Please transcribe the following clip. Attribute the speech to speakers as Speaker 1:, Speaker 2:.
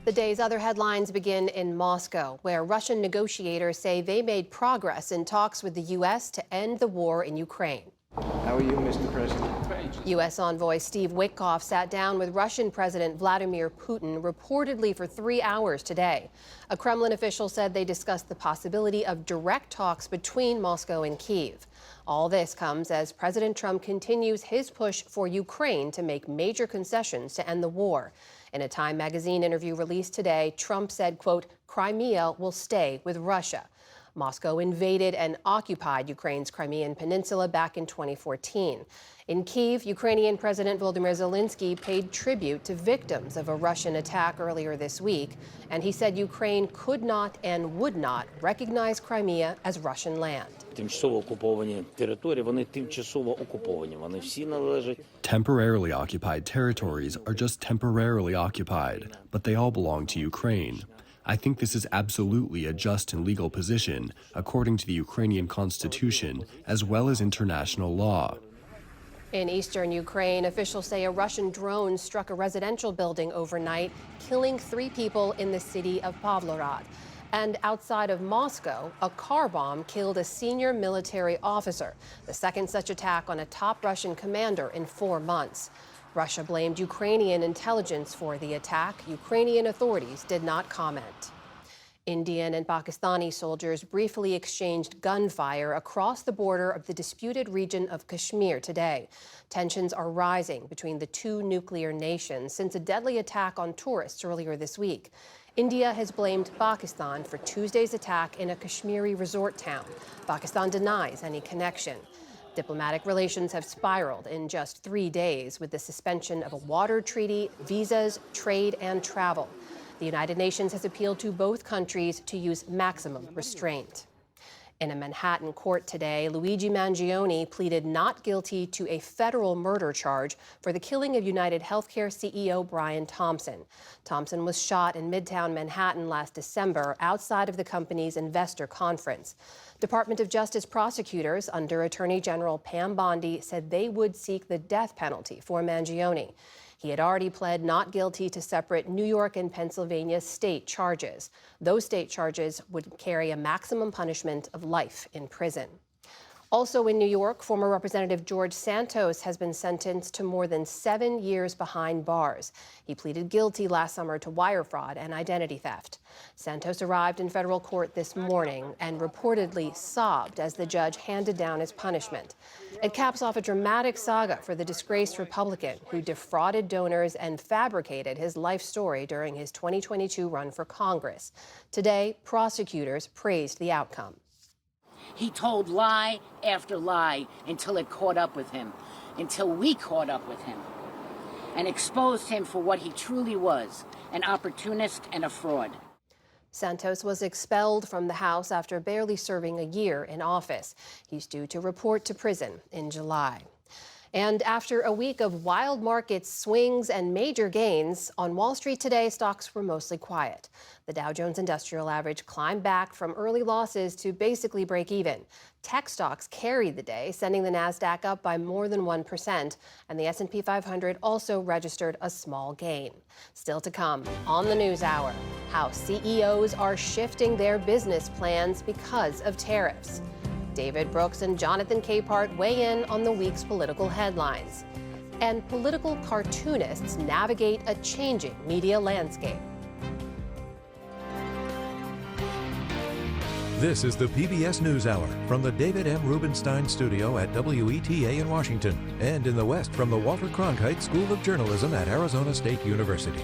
Speaker 1: The day's other headlines begin in Moscow, where Russian negotiators say they made progress in talks with the U.S. to end the war in Ukraine.
Speaker 2: How are you, Mr. President?
Speaker 1: U.S. envoy Steve Witkoff sat down with Russian President Vladimir Putin reportedly for 3 hours today. A Kremlin official said they discussed the possibility of direct talks between Moscow and Kyiv. All this comes as President Trump continues his push for Ukraine to make major concessions to end the war. In a Time magazine interview released today, Trump said, quote, "Crimea will stay with Russia." Moscow invaded and occupied Ukraine's Crimean Peninsula back in 2014. In Kyiv, Ukrainian President Volodymyr Zelensky paid tribute to victims of a Russian attack earlier this week, and he said Ukraine could not and would not recognize Crimea as Russian land.
Speaker 3: Тимчасово окуповані території, вони тимчасово окуповані. Вони всі належать.
Speaker 4: Temporarily occupied territories are just temporarily occupied, but they all belong to Ukraine. I think this is absolutely a just and legal position, according to the Ukrainian constitution, as well as international law.
Speaker 1: In eastern Ukraine, officials say a Russian drone struck a residential building overnight, killing 3 people in the city of Pavlograd. And outside of Moscow, a car bomb killed a senior military officer, the second such attack on a top Russian commander in 4 months. Russia blamed Ukrainian intelligence for the attack. Ukrainian authorities did not comment. Indian and Pakistani soldiers briefly exchanged gunfire across the border of the disputed region of Kashmir today. Tensions are rising between the 2 nuclear nations since a deadly attack on tourists earlier this week. India has blamed Pakistan for Tuesday's attack in a Kashmiri resort town. Pakistan denies any connection. Diplomatic relations have spiraled in just 3 days with the suspension of a water treaty, visas, trade, and travel. The United Nations has appealed to both countries to use maximum restraint. In a Manhattan court today, Luigi Mangione pleaded not guilty to a federal murder charge for the killing of United Healthcare CEO Brian Thompson. Thompson was shot in Midtown Manhattan last December outside of the company's investor conference. Department of Justice prosecutors under Attorney General Pam Bondi said they would seek the death penalty for Mangione. He had already pled not guilty to separate New York and Pennsylvania state charges. Those state charges would carry a maximum punishment of life in prison. Also in New York, former Representative George Santos has been sentenced to more than 7 years behind bars. He pleaded guilty last summer to wire fraud and identity theft. Santos arrived in federal court this morning and reportedly sobbed as the judge handed down his punishment. It caps off a dramatic saga for the disgraced Republican who defrauded donors and fabricated his life story during his 2022 run for Congress. Today, prosecutors praised the outcome.
Speaker 5: He told lie after lie until it caught up with him, until we caught up with him and exposed him for what he truly was, an opportunist and a fraud.
Speaker 1: Santos was expelled from the House after barely serving a year in office. He's due to report to prison in July. And after a week of wild market swings and major gains, on Wall Street today, stocks were mostly quiet. The Dow Jones Industrial Average climbed back from early losses to basically break even. Tech stocks carried the day, sending the Nasdaq up by more than 1%, and the S&P 500 also registered a small gain. Still to come on the NewsHour, how CEOs are shifting their business plans because of tariffs. David Brooks and Jonathan Capehart weigh in on the week's political headlines. And political cartoonists navigate a changing media landscape.
Speaker 6: This is the PBS NewsHour from the David M. Rubenstein Studio at WETA in Washington, and in the West from the Walter Cronkite School of Journalism at Arizona State University.